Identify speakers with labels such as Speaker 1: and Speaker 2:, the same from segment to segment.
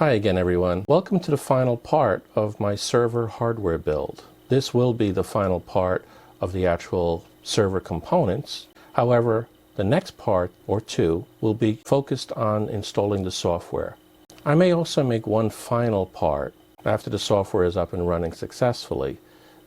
Speaker 1: Hi again everyone. Welcome to the final part of my server hardware build. This will be the final part of the actual server components. However, the next part or two will be focused on installing the software. I may also make one final part after the software is up and running successfully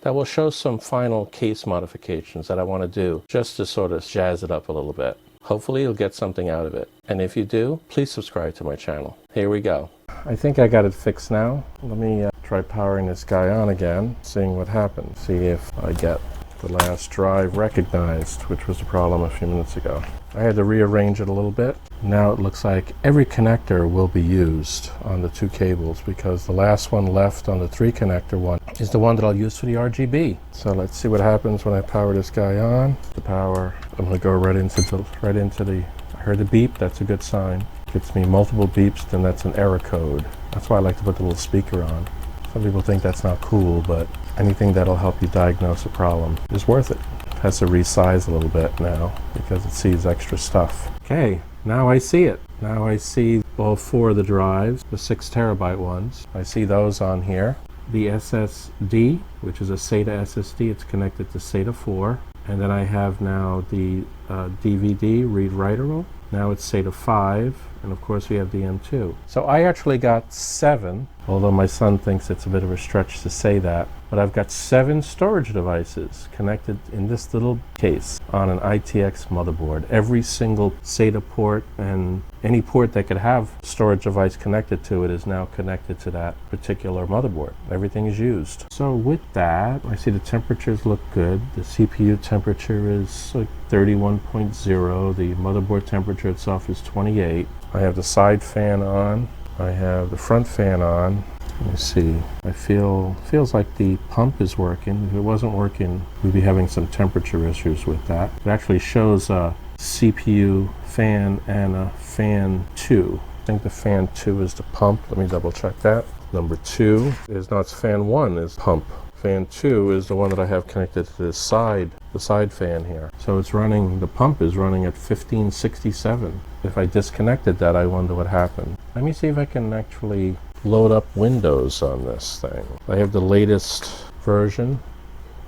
Speaker 1: that will show some final case modifications that I want to do just to sort of jazz it up a little bit. Hopefully you'll get something out of it. And if you do, please subscribe to my channel. Here we go. I think I got it fixed now. Let me try powering this guy on again, seeing what happens. See if I get the last drive recognized, which was the problem a few minutes ago. I had to rearrange it a little bit. Now it looks like every connector will be used on the two cables because the last one left on the 3 connector one is the one that I'll use for the RGB. So let's see what happens when I power this guy on. The power, I'm going to go right into the, I heard the beep, that's a good sign. Gets me multiple beeps, then that's an error code. That's why I like to put the little speaker on. Some people think that's not cool, but anything that'll help you diagnose a problem is worth it. It has to resize a little bit now because it sees extra stuff. Okay, now I see it. Now I see all 4 of the drives, the 6 terabyte ones. I see those on here. The SSD, which is a SATA SSD, it's connected to SATA 4. And then I have now the DVD read-writable. Now it's SATA 5, and of course we have the M2. So I actually got 7, although my son thinks it's a bit of a stretch to say that, but I've got 7 storage devices connected in this little case on an ITX motherboard. Every single SATA port and any port that could have storage device connected to it is now connected to that particular motherboard. Everything is used. So with that, I see the temperatures look good. The CPU temperature is like 31.0. The motherboard temperature itself is 28. I have the side fan on. I have the front fan on. Let me see. Feels like the pump is working. If it wasn't working, we'd be having some temperature issues with that. It actually shows a CPU fan and a fan 2. I think the fan 2 is the pump. Let me double check that. Number 2 is not, it's fan 1 is pump. Fan 2 is the one that I have connected to this side, the side fan here. So it's running, the pump is running at 1567. If I disconnected that, I wonder what happened. Let me see if I can actually load up Windows on this thing. I have the latest version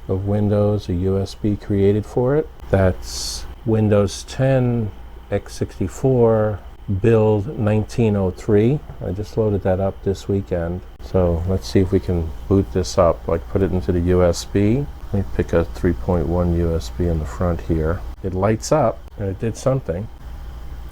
Speaker 1: of Windows, a USB created for it. That's Windows 10 x64 build 1903. I just loaded that up this weekend. So let's see if we can boot this up, like put it into the USB. Let me pick a 3.1 USB in the front here. It lights up and it did something.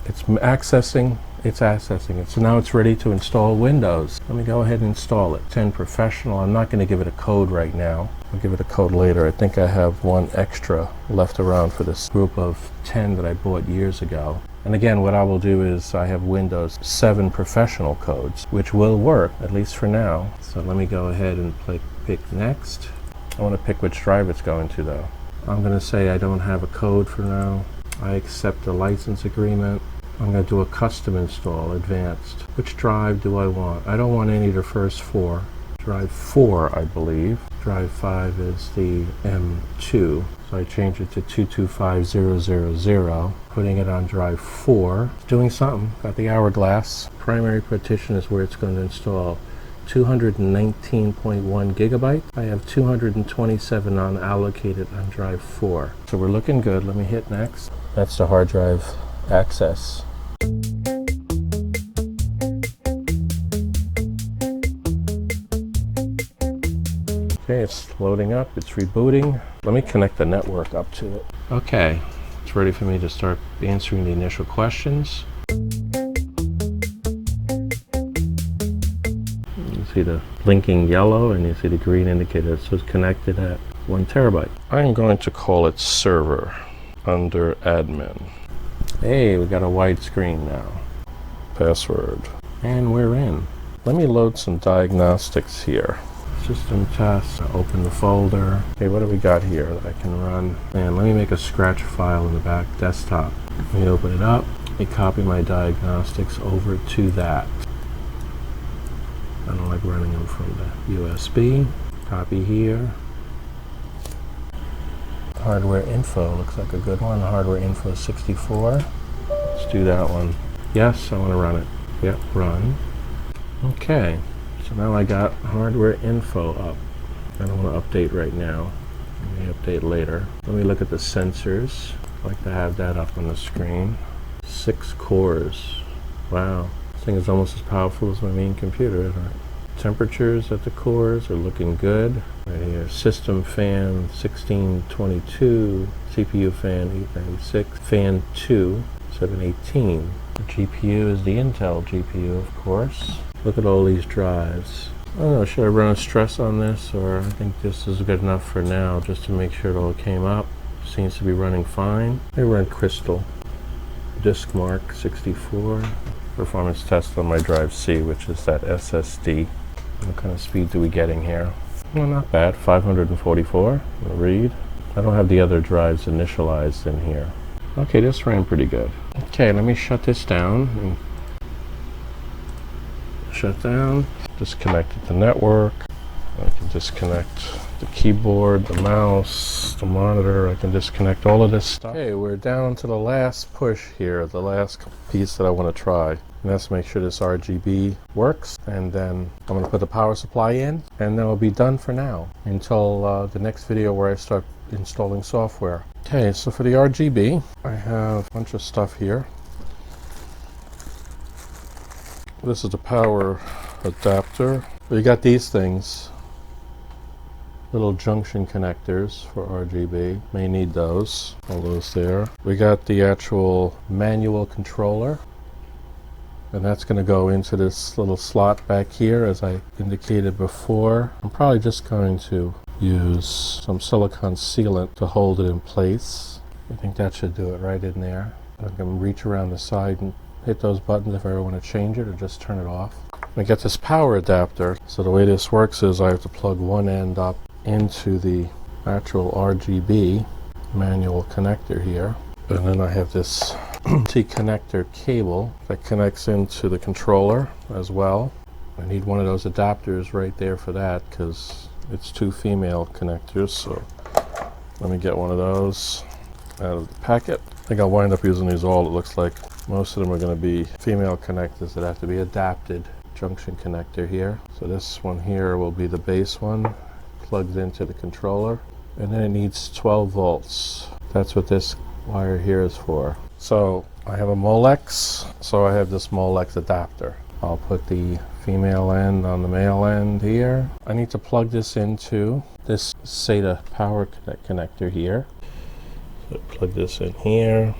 Speaker 1: It's accessing it. So now it's ready to install Windows. Let me go ahead and install it. 10 Professional. I'm not going to give it a code right now. I'll give it a code later. I think I have one extra left around for this group of 10 that I bought years ago. And again, what I will do is I have Windows 7 Professional codes, which will work, at least for now. So let me go ahead and pick Next. I want to pick which drive it's going to though. I'm going to say I don't have a code for now. I accept the license agreement. I'm going to do a custom install, advanced. Which drive do I want? I don't want any of the first 4. Drive 4, I believe. Drive 5 is the M2. So I change it to 225000, putting it on drive 4. Doing something. Got the hourglass. Primary partition is where it's going to install 219.1 gigabytes. I have 227 unallocated on drive 4. So we're looking good. Let me hit next. That's the hard drive access. Okay, it's loading up, it's rebooting. Let me connect the network up to it. Okay, it's ready for me to start answering the initial questions. You see the blinking yellow and you see the green indicator. It says connected at 1 terabyte. I'm going to call it server under admin. Hey, we got a white screen now. Password. And we're in. Let me load some diagnostics here. System test, open the folder. Okay, what do we got here that I can run? And let me make a scratch file in the back desktop. Let me open it up. Let me copy my diagnostics over to that. I don't like running them from the USB. Copy here. Hardware info looks like a good one. Hardware info 64. Let's do that one. Yes, I want to run it. Yep, run. Okay, so now I got hardware info up. I don't want to update right now. Let me update later. Let me look at the sensors. I like to have that up on the screen. 6 cores. Wow, this thing is almost as powerful as my main computer, isn't it? Temperatures at the cores are looking good. Right here, system fan 1622, CPU fan 896, fan 2 718. The GPU is the Intel GPU, of course. Look at all these drives. I don't know, should I run a stress on this, or I think this is good enough for now just to make sure it all came up. Seems to be running fine. I run Crystal. Disk mark 64. Performance test on my drive C, which is that SSD. What kind of speeds are we getting here? Well, not bad. 544. Read. I don't have the other drives initialized in here. Okay, this ran pretty good. Okay, let me shut this down. Shut down. Disconnected the network. I can disconnect the keyboard, the mouse, the monitor. I can disconnect all of this stuff. Okay, we're down to the last push here, the last piece that I want to try. And that's to make sure this RGB works. And then I'm going to put the power supply in, and then we'll be done for now until the next video where I start installing software. Okay, so for the RGB, I have a bunch of stuff here. This is the power adapter. We got these things, little junction connectors for RGB. May need those, all those there. We got the actual manual controller, and that's going to go into this little slot back here, as I indicated before. I'm probably just going to use some silicone sealant to hold it in place. I think that should do it right in there. I can reach around the side and hit those buttons if I ever want to change it or just turn it off. I get this power adapter. So the way this works is I have to plug one end up into the actual RGB manual connector here. And then I have this T-connector cable that connects into the controller as well. I need one of those adapters right there for that because it's 2 female connectors. So let me get one of those out of the packet. I think I'll wind up using these all. It looks like most of them are going to be female connectors that have to be adapted. Junction connector here. So this one here will be the base one, plugged into the controller, and then it needs 12 volts. That's what this wire here is for. So I have a Molex, so I have this Molex adapter. I'll put the female end on the male end here. I need to plug this into this SATA power connector here. So plug this in here,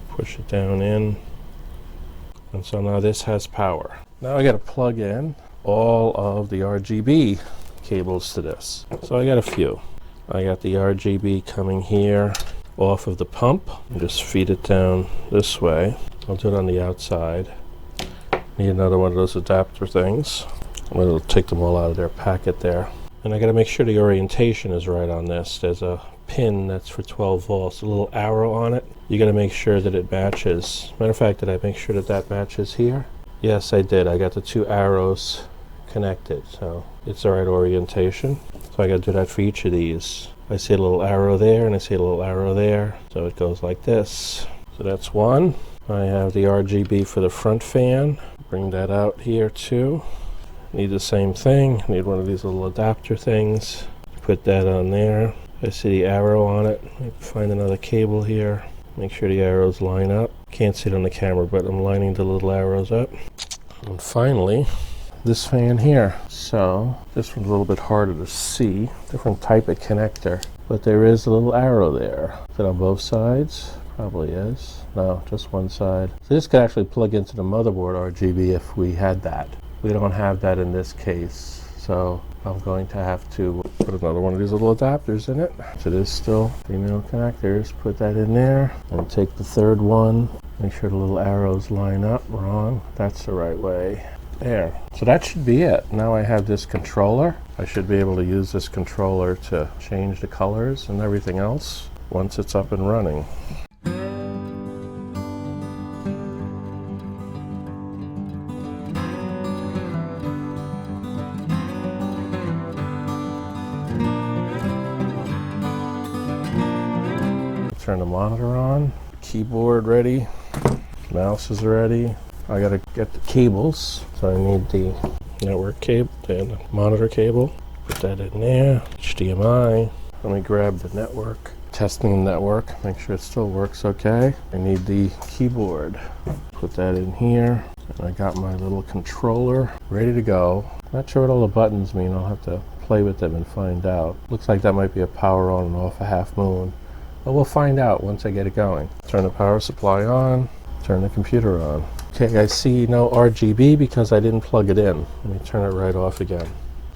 Speaker 1: push it down in, and so now this has power. Now I got to plug in all of the RGB cables to this. So I got a few. I got the RGB coming here off of the pump. And just feed it down this way. I'll do it on the outside. Need another one of those adapter things. I'm going to take them all out of their packet there. And I got to make sure the orientation is right on this. There's a pin that's for 12 volts, a little arrow on it. You got to make sure that it matches. Matter of fact, did I make sure that that matches here? Yes, I did. I got the 2 arrows connected, so it's the right orientation. So I got to do that for each of these. I see a little arrow there, and I see a little arrow there, so it goes like this. So that's one. I have the RGB for the front fan. Bring that out here too. Need the same thing. Need one of these little adapter things. Put that on there. I see the arrow on it. Find another cable here. Make sure the arrows line up. Can't see it on the camera, but I'm lining the little arrows up. And finally, this fan here. So this one's a little bit harder to see. Different type of connector, but there is a little arrow there. Is it on both sides? Probably is. No, just one side. So this could actually plug into the motherboard RGB if we had that. We don't have that in this case, so I'm going to have to put another one of these little adapters in it. So there's still female connectors. Put that in there and take the third one. Make sure the little arrows line up. Wrong. That's the right way. There. So that should be it. Now I have this controller. I should be able to use this controller to change the colors and everything else once it's up and running. Turn the monitor on, keyboard ready, mouse is ready, I gotta get the cables. So I need the network cable, the monitor cable. Put that in there. HDMI. Let me grab the network. Testing the network. Make sure it still works okay. I need the keyboard. Put that in here. And I got my little controller ready to go. Not sure what all the buttons mean. I'll have to play with them and find out. Looks like that might be a power on and off, a half moon. But we'll find out once I get it going. Turn the power supply on. Turn the computer on. Okay, I see no RGB because I didn't plug it in. Let me turn it right off again.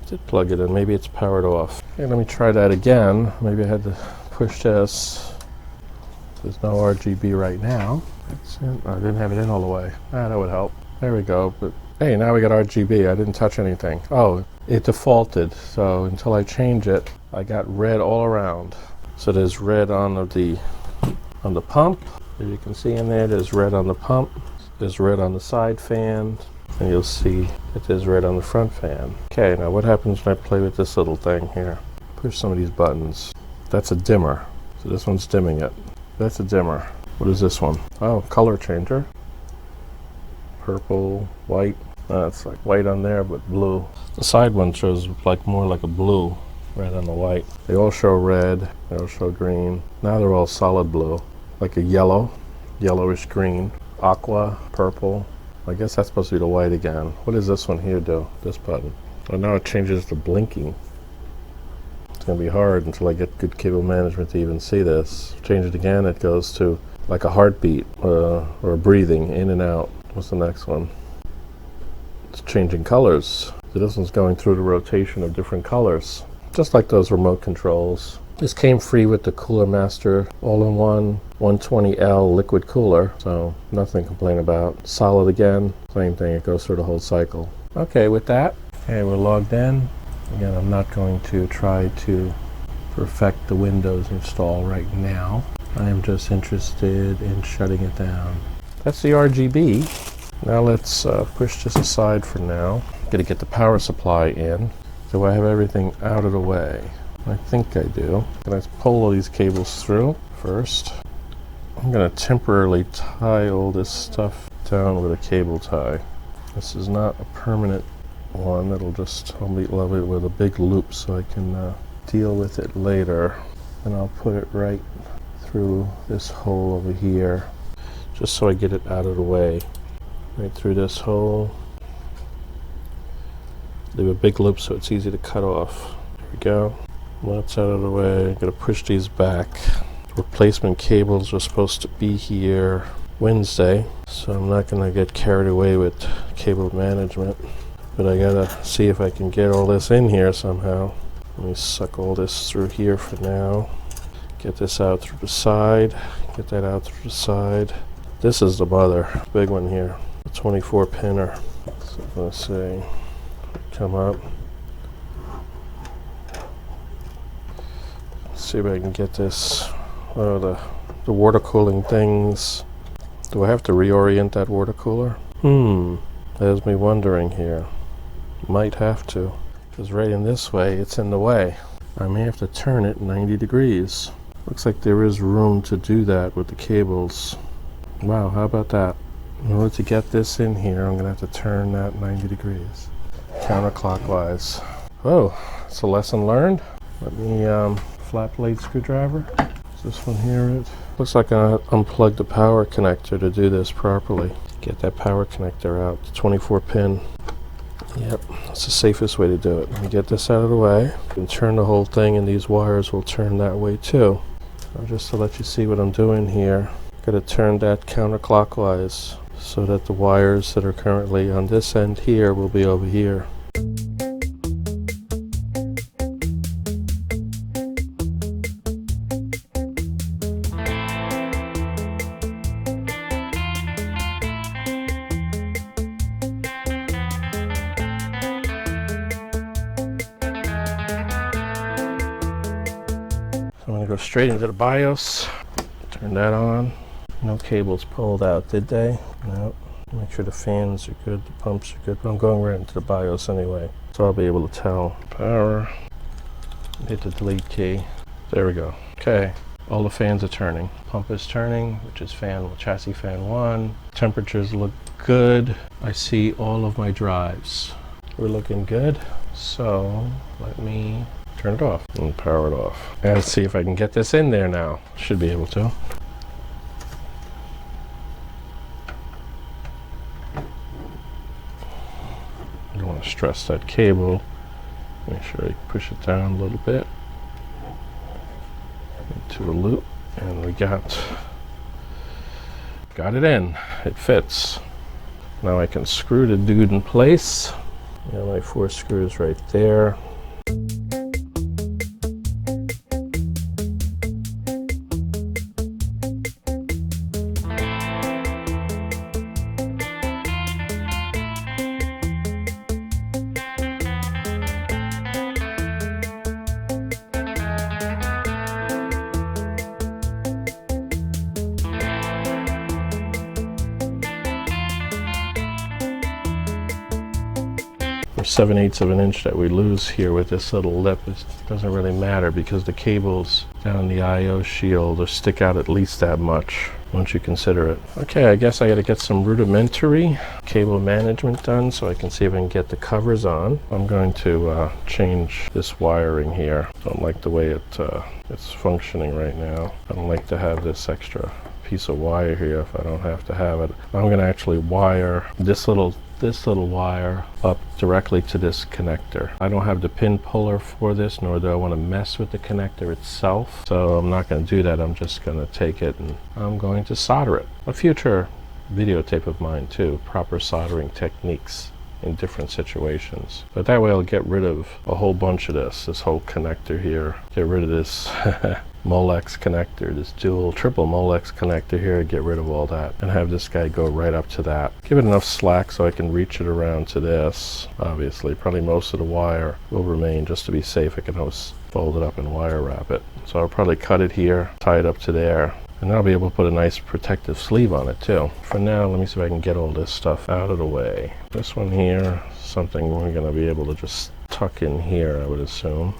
Speaker 1: Did plug it in. Maybe it's powered off. Okay, let me try that again. Maybe I had to push this. There's no RGB right now. That's it. I didn't have it in all the way. That would help. There we go. But hey, now we got RGB. I didn't touch anything. Oh, it defaulted. So until I change it, I got red all around. So there's red on the pump. As you can see in there, there's red on the pump. There's red on the side fan. And you'll see that there's red on the front fan. Okay, now what happens when I play with this little thing here? Push some of these buttons. That's a dimmer. So this one's dimming it. That's a dimmer. What is this one? Oh, color changer. Purple, white. It's like white on there, but blue. The side one shows like more like a blue, red on the white. They all show red. They all show green. Now they're all solid blue, like a yellow, yellowish green, aqua, purple. I guess that's supposed to be the white again. What does this one here do? This button. Oh, now it changes to blinking. It's going to be hard until I get good cable management to even see this. Change it again, it goes to like a heartbeat or breathing in and out. What's the next one? It's changing colors. So this one's going through the rotation of different colors. Just like those remote controls. This came free with the Cooler Master all-in-one 120L liquid cooler, so nothing to complain about. Solid again, same thing, it goes through the whole cycle. Okay, with that, okay, we're logged in. Again, I'm not going to try to perfect the Windows install right now. I am just interested in shutting it down. That's the RGB. Now let's push this aside for now. Gotta get the power supply in. Do I have everything out of the way? I think I do. Can I pull all these cables through first? I'm going to temporarily tie all this stuff down with a cable tie. This is not a permanent one. I'll be level with a big loop so I can deal with it later. And I'll put it right through this hole over here, just so I get it out of the way. Right through this hole. Leave a big loop so it's easy to cut off. There we go. That's out of the way. I'm going to push these back. Replacement cables are supposed to be here Wednesday, so I'm not going to get carried away with cable management. But I got to see if I can get all this in here somehow. Let me suck all this through here for now. Get this out through the side. Get that out through the side. This is the mother. Big one here. The 24 pinner. So let's see. Come up. See if I can get this. Oh, the water cooling things. Do I have to reorient that water cooler? That has me wondering here. Might have to, because right in this way, it's in the way. I may have to turn it 90 degrees. Looks like there is room to do that with the cables. Wow, how about that? In order to get this in here, I'm gonna have to turn that 90 degrees. Counterclockwise. Oh, it's a lesson learned. Let me flat blade screwdriver. Is this one here it? Looks like I unplugged the power connector to do this properly. Get that power connector out, the 24 pin. Yep, that's the safest way to do it. Let me get this out of the way. And turn the whole thing and these wires will turn that way too. Now just to let you see what I'm doing here, I'm going to turn that counterclockwise so that the wires that are currently on this end here will be over here. I'm going to go straight into the BIOS, turn that on. No cables pulled out, did they? No. Make sure the fans are good, the pumps are good, but I'm going right into the BIOS anyway, so I'll be able to tell. Power, hit the delete key. There we go. Okay, All the fans are turning. Pump is turning, which is chassis fan 1. Temperatures look good. I see all of my drives. We're looking good. So let me turn it off and power it off. And see if I can get this in there now. Should be able to. I don't want to stress that cable. Make sure I push it down a little bit into a loop, and we got it in. It fits. Now I can screw the dude in place. My 4 screws right there. The 7/8 of an inch that we lose here with this little lip, it doesn't really matter because the cables down the I/O shield will stick out at least that much once you consider it. Okay, I guess I got to get some rudimentary cable management done so I can see if I can get the covers on. I'm going to change this wiring here. Don't like the way it's functioning right now. I don't like to have this extra piece of wire here if I don't have to have it. I'm going to actually wire this little wire up directly to this connector. I don't have the pin puller for this, nor do I want to mess with the connector itself, so I'm not going to do that. I'm just going to take it and I'm going to solder it. A future videotape of mine too, proper soldering techniques in different situations. But that way I'll get rid of a whole bunch of this whole connector here. Get rid of this Molex connector, this triple Molex connector here, get rid of all that and have this guy go right up to that. Give it enough slack so I can reach it around to this. Obviously, probably most of the wire will remain. Just to be safe, I can always fold it up and wire wrap it. So I'll probably cut it here, tie it up to there, and I'll be able to put a nice protective sleeve on it too. For now, let me see if I can get all this stuff out of the way. This one here, something we're going to be able to just tuck in here, I would assume.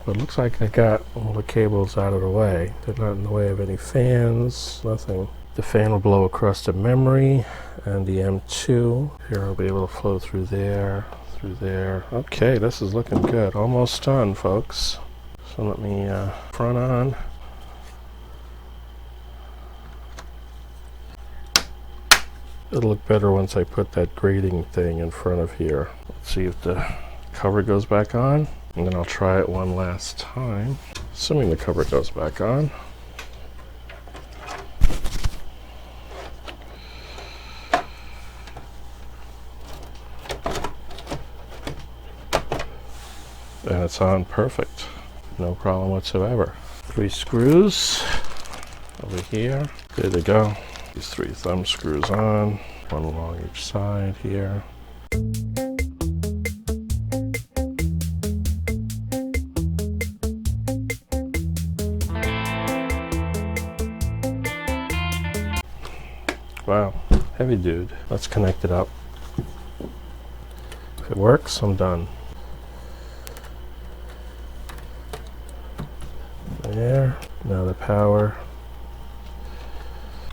Speaker 1: But it looks like I got all the cables out of the way. They're not in the way of any fans, nothing. The fan will blow across the memory and the M2. Here I'll be able to flow through there, through there. Okay, this is looking good. Almost done, folks. So let me front on. It'll look better once I put that grating thing in front of here. Let's see if the cover goes back on. And then I'll try it one last time. Assuming the cover goes back on. And it's on perfect. No problem whatsoever. 3 screws over here. Good to go. These 3 thumb screws on. 1 along each side here. Wow, heavy dude. Let's connect it up. If it works, I'm done. There. Now the power.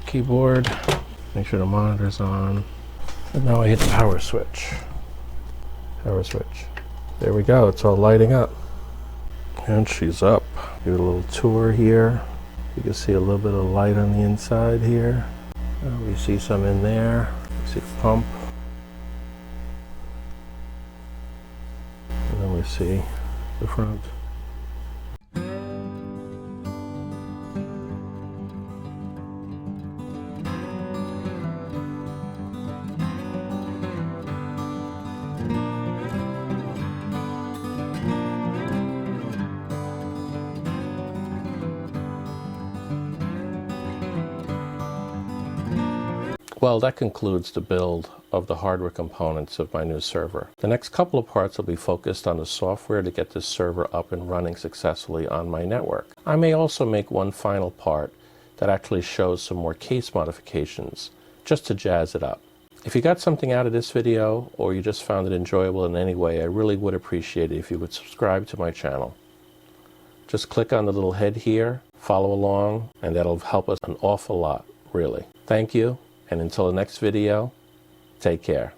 Speaker 1: Keyboard. Make sure the monitor's on. And now I hit the power switch. Power switch. There we go. It's all lighting up. And she's up. Give it a little tour here. You can see a little bit of light on the inside here. We see some in there. We see the pump. And then we see the front. Well, that concludes the build of the hardware components of my new server. The next couple of parts will be focused on the software to get this server up and running successfully on my network. I may also make one final part that actually shows some more case modifications, just to jazz it up. If you got something out of this video, or you just found it enjoyable in any way, I really would appreciate it if you would subscribe to my channel. Just click on the little head here, follow along, and that'll help us an awful lot, really. Thank you. And until the next video, take care.